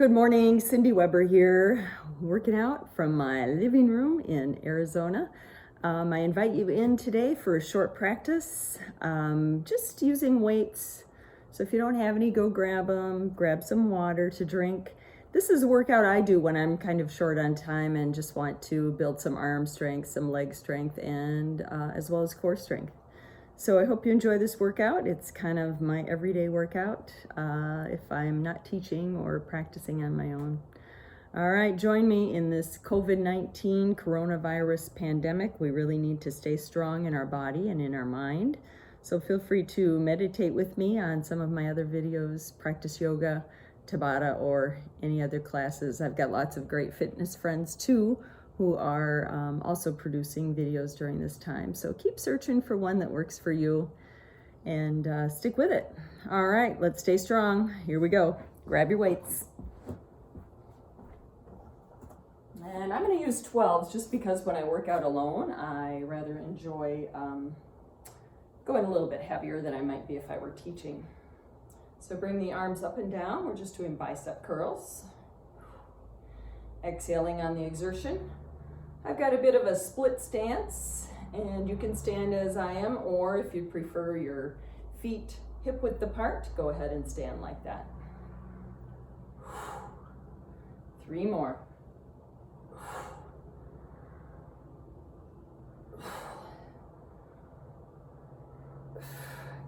Good morning, Cindy Weber here, working out from my living room in Arizona. I invite you in today for a short practice, just using weights. So if you don't have any, go grab them, grab some water to drink. This is a workout I do when I'm kind of short on time and just want to build some arm strength, some leg strength, and as well as core strength. So I hope you enjoy this workout. It's kind of my everyday workout if I'm not teaching or practicing on my own. All right, join me in this COVID-19 coronavirus pandemic. We really need to stay strong in our body and in our mind. So feel free to meditate with me on some of my other videos, practice yoga, Tabata, or any other classes. I've got lots of great fitness friends too, who are also producing videos during this time. So keep searching for one that works for you and stick with it. All right, let's stay strong. Here we go. Grab your weights. And I'm going to use 12s just because when I work out alone, I rather enjoy going a little bit heavier than I might be if I were teaching. So bring the arms up and down. We're just doing bicep curls. Exhaling on the exertion. I've got a bit of a split stance, and you can stand as I am, or if you prefer your feet hip width apart, go ahead and stand like that. 3 more.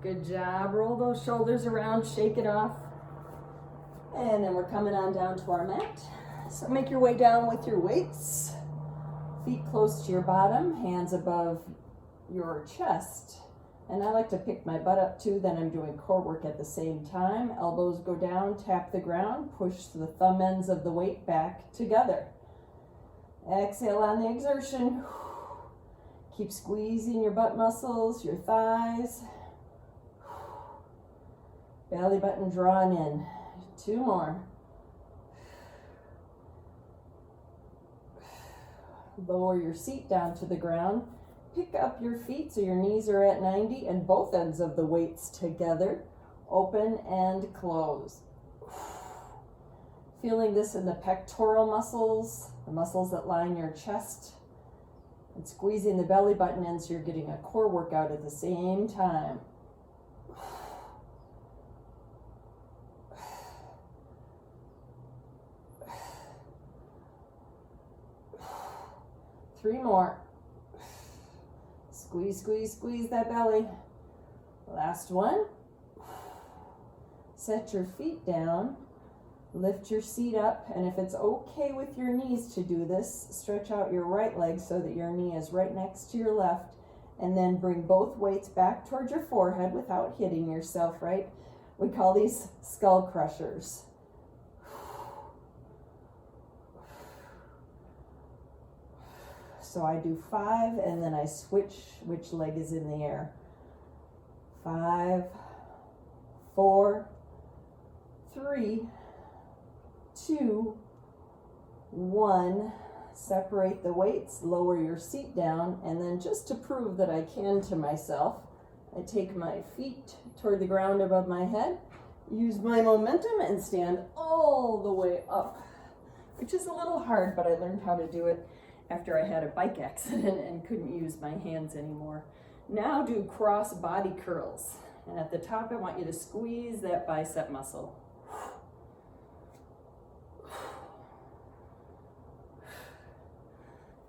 Good job. Roll those shoulders around, shake it off. And then we're coming on down to our mat. So make your way down with your weights. Feet close to your bottom, hands above your chest. And I like to pick my butt up too, then I'm doing core work at the same time. Elbows go down, tap the ground, push the thumb ends of the weight back together. Exhale on the exertion. Keep squeezing your butt muscles, your thighs. Belly button drawn in. 2 more. Lower your seat down to the ground. Pick up your feet so your knees are at 90 and both ends of the weights together. Open and close. Feeling this in the pectoral muscles, the muscles that line your chest, and squeezing the belly button in so you're getting a core workout at the same time. 3 more. Squeeze, squeeze, squeeze that belly. Last one. Set your feet down. Lift your seat up. And if it's okay with your knees to do this, stretch out your right leg so that your knee is right next to your left. And then bring both weights back towards your forehead without hitting yourself, right? We call these skull crushers. So I do 5 and then I switch which leg is in the air. 5, 4, 3, 2, 1. Separate the weights, lower your seat down, and then just to prove that I can to myself, I take my feet toward the ground above my head, use my momentum and stand all the way up, which is a little hard, but I learned how to do it after I had a bike accident and couldn't use my hands anymore. Now do cross body curls. And at the top, I want you to squeeze that bicep muscle.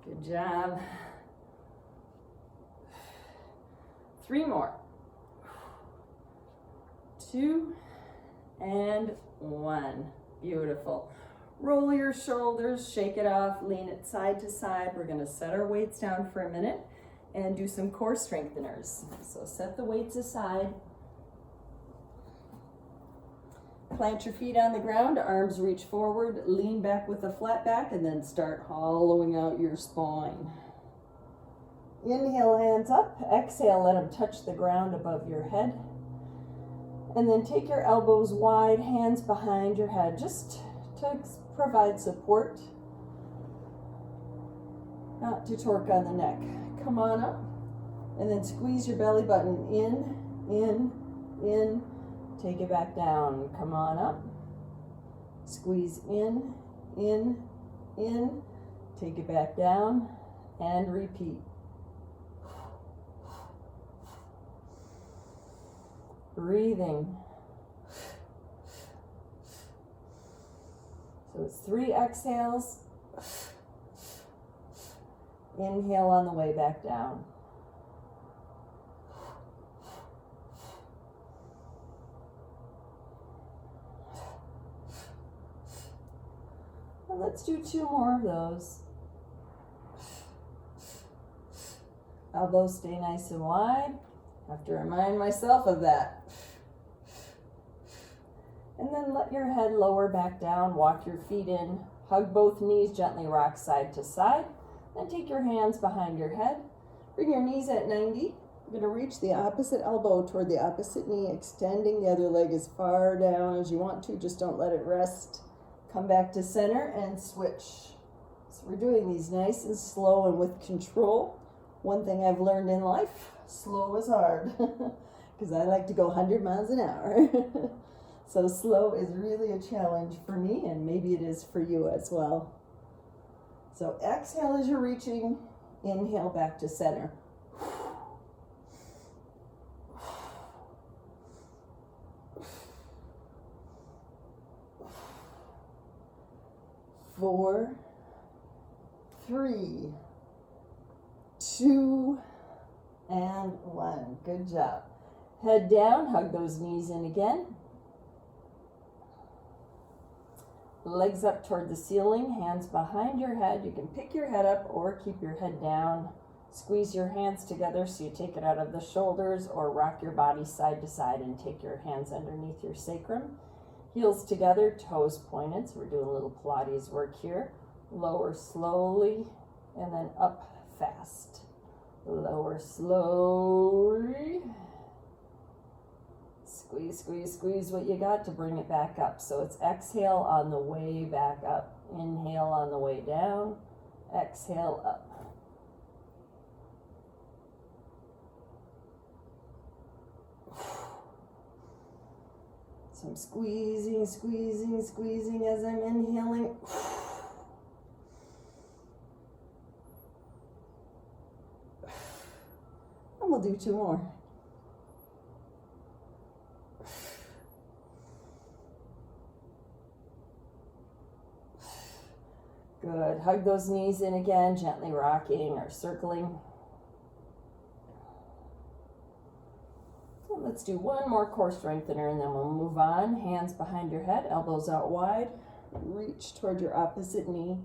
Good job. 3 more. 2 and 1. Beautiful. Roll your shoulders, shake it off, lean it side to side. We're going to set our weights down for a minute and do some core strengtheners. So set the weights aside. Plant your feet on the ground, arms reach forward, lean back with a flat back, and then start hollowing out your spine. Inhale, hands up. Exhale, let them touch the ground above your head. And then take your elbows wide, hands behind your head, just to provide support, not to torque on the neck. Come on up, and then squeeze your belly button in, take it back down. Come on up, Squeeze in, in, in. Take it back down and repeat. Breathing. So it's 3 exhales. Inhale on the way back down. And let's do 2 more of those. Elbows stay nice and wide. I have to remind myself of that. And then let your head lower back down, walk your feet in, hug both knees, gently rock side to side. Then take your hands behind your head. Bring your knees at 90. You're going to reach the opposite elbow toward the opposite knee, extending the other leg as far down as you want to. Just don't let it rest. Come back to center and switch. So we're doing these nice and slow and with control. One thing I've learned in life, slow is hard, because I like to go 100 miles an hour. So slow is really a challenge for me, and maybe it is for you as well. So exhale as you're reaching, inhale back to center. 4, 3, 2, and 1. Good job. Head down, hug those knees in again. Legs up toward the ceiling, hands behind your head. You can pick your head up or keep your head down. Squeeze your hands together so you take it out of the shoulders, or rock your body side to side and take your hands underneath your sacrum. Heels together, toes pointed. So we're doing a little Pilates work here. Lower slowly and then up fast. Lower slowly. Squeeze, squeeze, squeeze what you got to bring it back up. So it's exhale on the way back up. Inhale on the way down. Exhale up. So I'm squeezing, squeezing, squeezing as I'm inhaling. And we'll do 2 more. Good. Hug those knees in again, gently rocking or circling. Let's do 1 more core strengthener and then we'll move on. Hands behind your head, elbows out wide. Reach toward your opposite knee.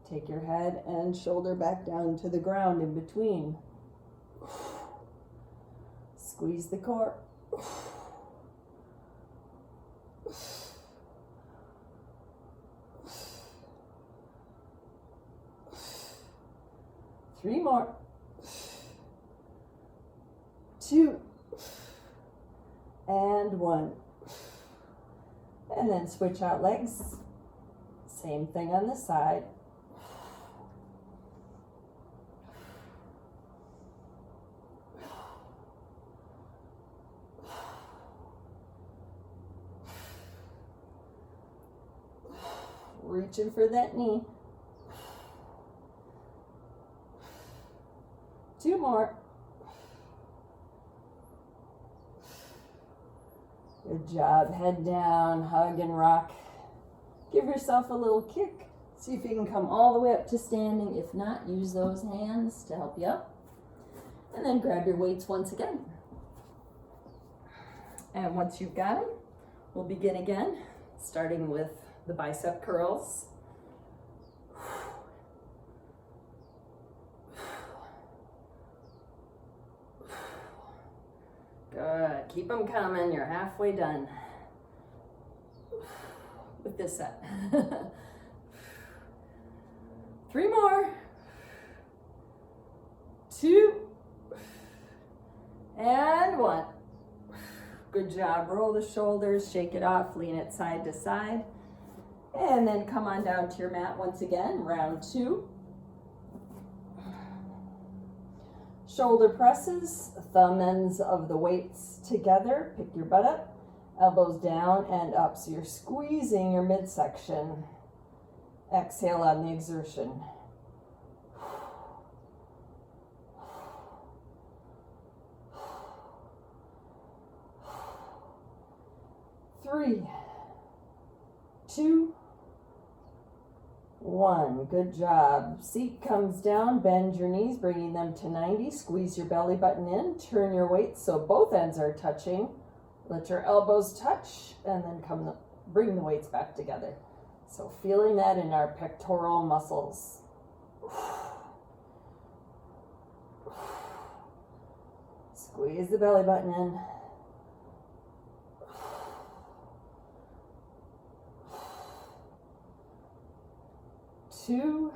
Take your head and shoulder back down to the ground in between. Squeeze the core. 3 more. 2. And 1. And then switch out legs. Same thing on the side. Reaching for that knee. 2 more. Good job. Head down, hug and rock. Give yourself a little kick. See if you can come all the way up to standing. If not, use those hands to help you up. And then grab your weights once again. And once you've got them, we'll begin again, starting with the bicep curls. Good. Keep them coming. You're halfway done with this set. 3 more. 2. And 1. Good job. Roll the shoulders, shake it off, lean it side to side. And then come on down to your mat once again, round 2. Shoulder presses, thumb ends of the weights together, pick your butt up, Elbows down and up. So you're squeezing your midsection. Exhale on the exertion. 3, 2, 1. Good job. Seat comes down, bend your knees, bringing them to 90. Squeeze your belly button in, turn your weight so both ends are touching. Let your elbows touch, and then bring the weights back together. So feeling that in our pectoral muscles. Squeeze the belly button in. 2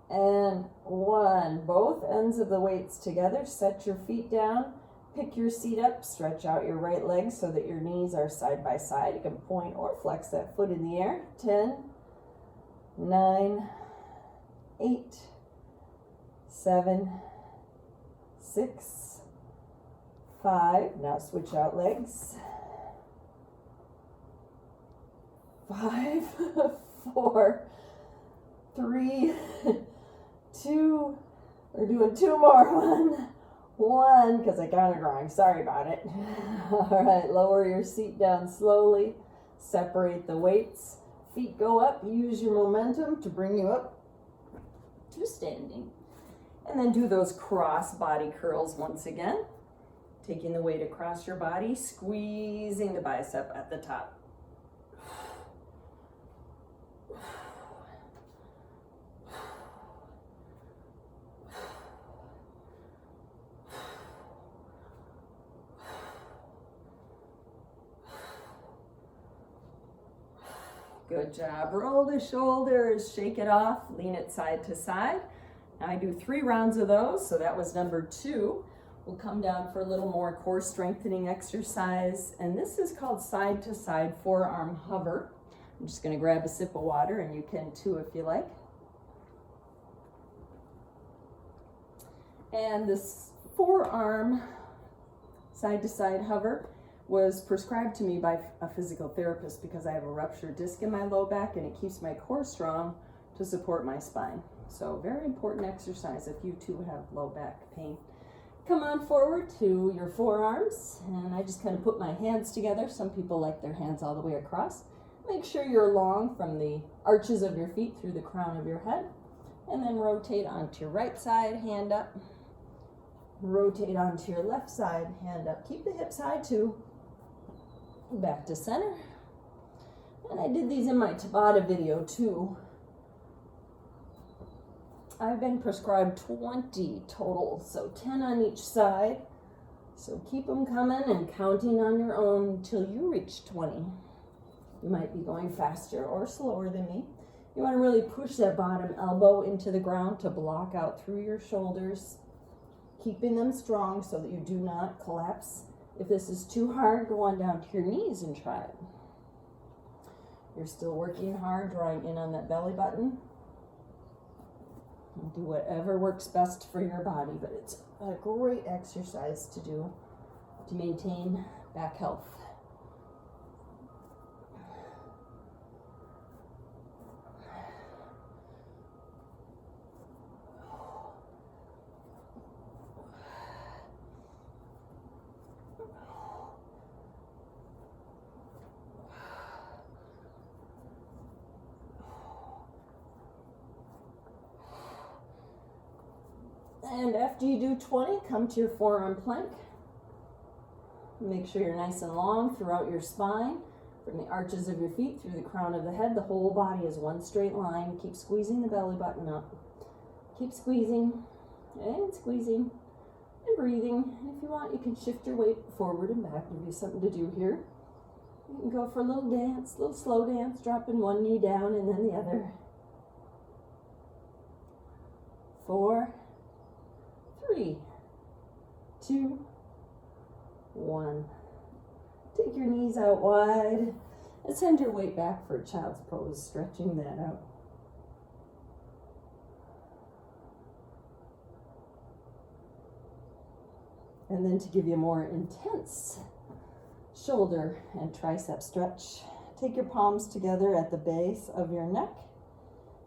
and 1. Both ends of the weights together. Set your feet down. Pick your seat up. Stretch out your right leg so that your knees are side by side. You can point or flex that foot in the air. 10, 9, 8, 7, 6, 5. Now switch out legs. 5, 4, 3, 2, we're doing 2 more. 1, because I counted wrong. Sorry about it. All right, lower your seat down slowly. Separate the weights. Feet go up. Use your momentum to bring you up to standing. And then do those cross body curls once again. Taking the weight across your body, squeezing the bicep at the top. Good job. Roll the shoulders, shake it off, lean it side to side. Now I do 3 rounds of those, so that was number 2. We'll come down for a little more core strengthening exercise, and this is called side to side forearm hover. I'm just going to grab a sip of water, and you can too if you like. And this forearm side to side hover was prescribed to me by a physical therapist because I have a ruptured disc in my low back and it keeps my core strong to support my spine. So very important exercise if you too have low back pain. Come on forward to your forearms, and I just kind of put my hands together. Some people like their hands all the way across. Make sure you're long from the arches of your feet through the crown of your head, and then rotate onto your right side, hand up. Rotate onto your left side, hand up. Keep the hips high too. Back to center. And I did these in my Tabata video too. I've been prescribed 20 total, so 10 on each side. So keep them coming and counting on your own until you reach 20. You might be going faster or slower than me. You want to really push that bottom elbow into the ground to block out through your shoulders, keeping them strong so that you do not collapse. If this is too hard, go on down to your knees and try it. You're still working hard, drawing in on that belly button. And do whatever works best for your body, but it's a great exercise to do to maintain back health. And after you do 20, come to your forearm plank. Make sure you're nice and long throughout your spine. From the arches of your feet through the crown of the head, the whole body is one straight line. Keep squeezing the belly button up. Keep squeezing and squeezing and breathing. And if you want, you can shift your weight forward and back. Give you something to do here. You can go for a little dance, a little slow dance, dropping one knee down and then the other. 4, 3, 2, 1. Take your knees out wide and send your weight back for a child's pose, stretching that out. And then to give you a more intense shoulder and tricep stretch. Take your palms together at the base of your neck.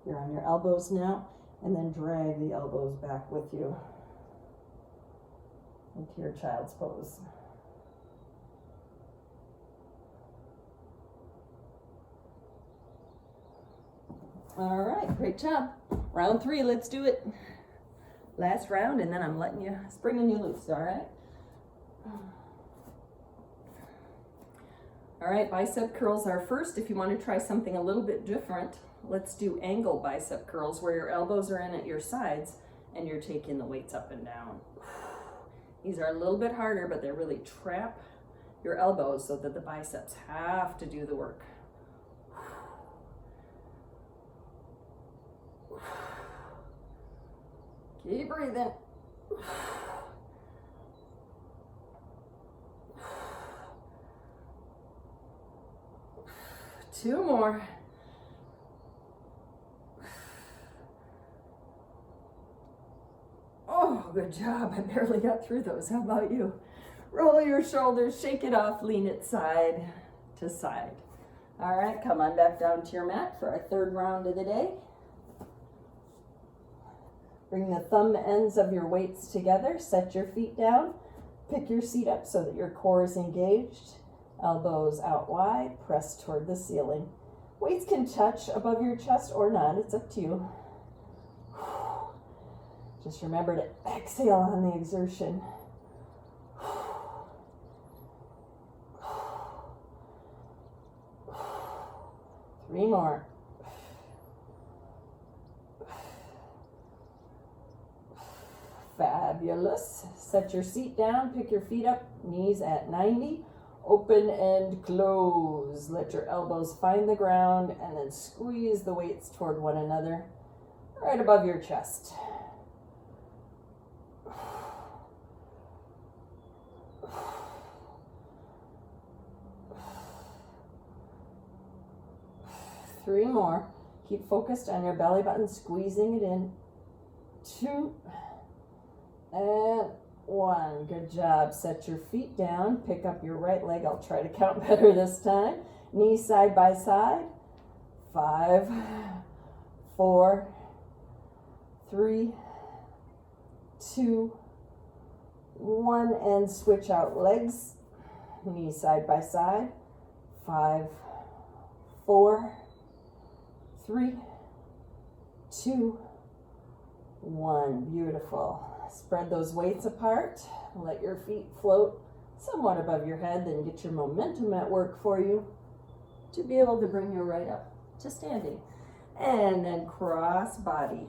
You're on your elbows now, and then drag the elbows back with you into your child's pose. All right, great job. Round 3, let's do it. Last round, and then I'm letting you, springing you loose, all right? All right, bicep curls are first. If you want to try something a little bit different, let's do angle bicep curls where your elbows are in at your sides and you're taking the weights up and down. These are a little bit harder, but they really trap your elbows so that the biceps have to do the work. Keep breathing. 2 more. Oh, good job. I barely got through those. How about you? Roll your shoulders, shake it off, lean it side to side. All right, come on back down to your mat for our 3rd round of the day. Bring the thumb ends of your weights together, set your feet down, pick your seat up so that your core is engaged, elbows out wide, press toward the ceiling. Weights can touch above your chest or not, it's up to you. Just remember to exhale on the exertion. 3 more. Fabulous. Set your seat down, pick your feet up, knees at 90. Open and close. Let your elbows find the ground and then squeeze the weights toward one another right above your chest. Three more. Keep focused on your belly button, squeezing it in. 2 and 1. Good job. Set your feet down. Pick up your right leg. I'll try to count better this time. Knees side by side. 5, 4, 3, 2, 1. And switch out legs. Knees side by side. 5, 4, 3, 2, 1. Beautiful. Spread those weights apart. Let your feet float somewhat above your head. Then get your momentum at work for you to be able to bring you right up to standing. And then cross body.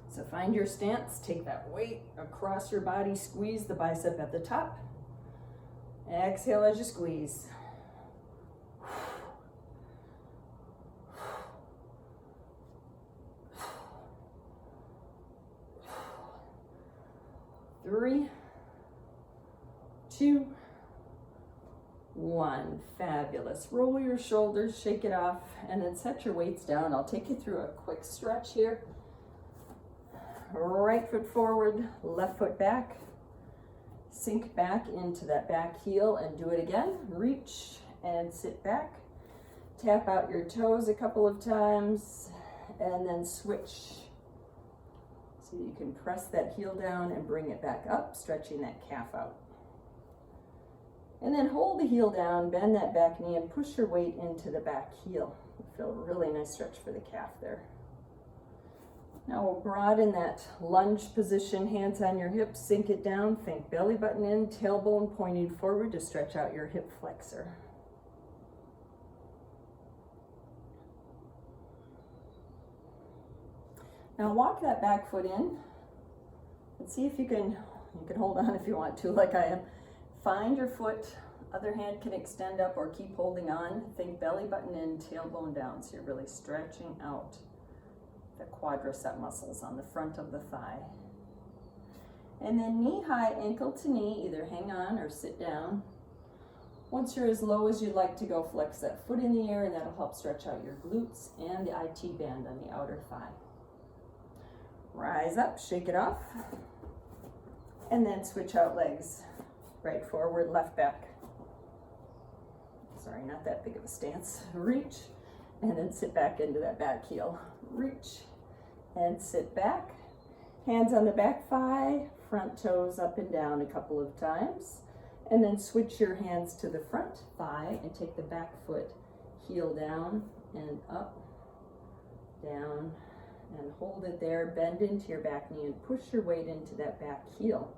So find your stance. Take that weight across your body. Squeeze the bicep at the top. Exhale as you squeeze. Three, 2, 1. Fabulous. Roll your shoulders, shake it off, and then set your weights down. I'll take you through a quick stretch here. Right foot forward, left foot back. Sink back into that back heel and do it again. Reach and sit back. Tap out your toes a couple of times and then switch. So you can press that heel down and bring it back up, stretching that calf out. And then hold the heel down, bend that back knee, and push your weight into the back heel. You feel a really nice stretch for the calf there. Now we'll broaden that lunge position, hands on your hips, sink it down, think belly button in, tailbone pointing forward to stretch out your hip flexor. Now walk that back foot in and see if you can hold on if you want to, like I am. Find your foot, other hand can extend up or keep holding on. Think belly button in, tailbone down. So you're really stretching out the quadricep muscles on the front of the thigh. And then knee high, ankle to knee, either hang on or sit down. Once you're as low as you'd like to go, flex that foot in the air and that'll help stretch out your glutes and the IT band on the outer thigh. Rise up, shake it off, and then switch out legs. right forward, left back. Sorry, not that big of a stance. Reach, and then sit back into that back heel. Reach, and sit back. Hands on the back thigh, front toes up and down a couple of times. And then switch your hands to the front thigh and take the back foot, heel down and up, down, and hold it there. Bend into your back knee and push your weight into that back heel.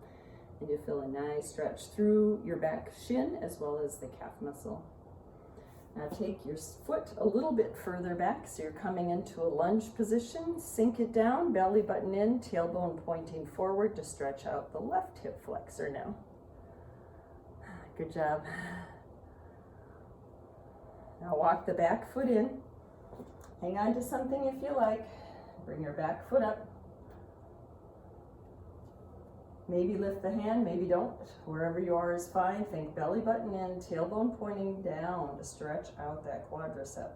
And you feel a nice stretch through your back shin as well as the calf muscle. Now take your foot a little bit further back so you're coming into a lunge position. Sink it down, belly button in, tailbone pointing forward to stretch out the left hip flexor now. Good job. Now walk the back foot in. Hang on to something if you like. Bring your back foot up. Maybe lift the hand, maybe don't. Wherever you are is fine. Think belly button in, tailbone pointing down to stretch out that quadricep.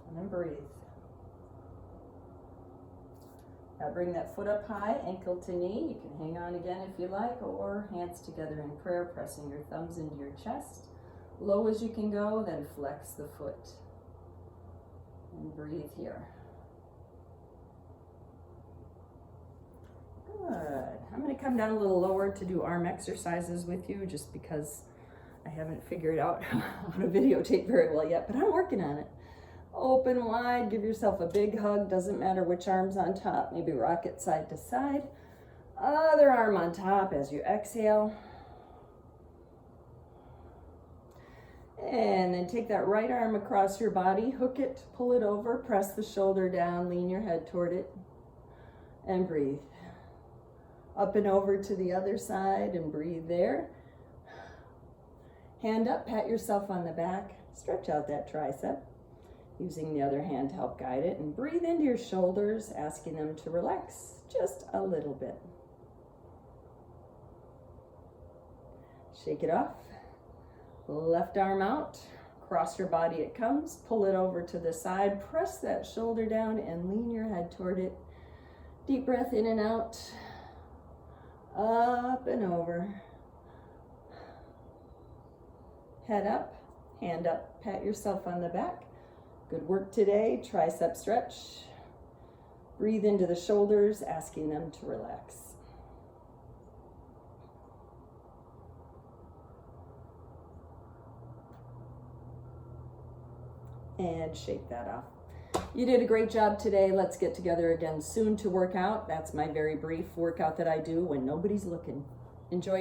And then breathe. Now bring that foot up high, ankle to knee. You can hang on again if you like, or hands together in prayer, pressing your thumbs into your chest. Low as you can go, then flex the foot. And breathe here. Good. I'm going to come down a little lower to do arm exercises with you just because I haven't figured out how to videotape very well yet, but I'm working on it. Open wide, give yourself a big hug. Doesn't matter which arm's on top. Maybe rock it side to side. Other arm on top as you exhale. And then take that right arm across your body, hook it, pull it over, press the shoulder down, lean your head toward it, and breathe. Up and over to the other side and breathe there. Hand up, pat yourself on the back, stretch out that tricep, using the other hand to help guide it, and breathe into your shoulders, asking them to relax just a little bit. Shake it off. Left arm out, across your body it comes, pull it over to the side, press that shoulder down and lean your head toward it. Deep breath in and out. Up and over. Head up, hand up, pat yourself on the back. Good work today, tricep stretch. Breathe into the shoulders, asking them to relax. And shake that off. You did a great job today. Let's get together again soon to work out. That's my very brief workout that I do when nobody's looking. Enjoy your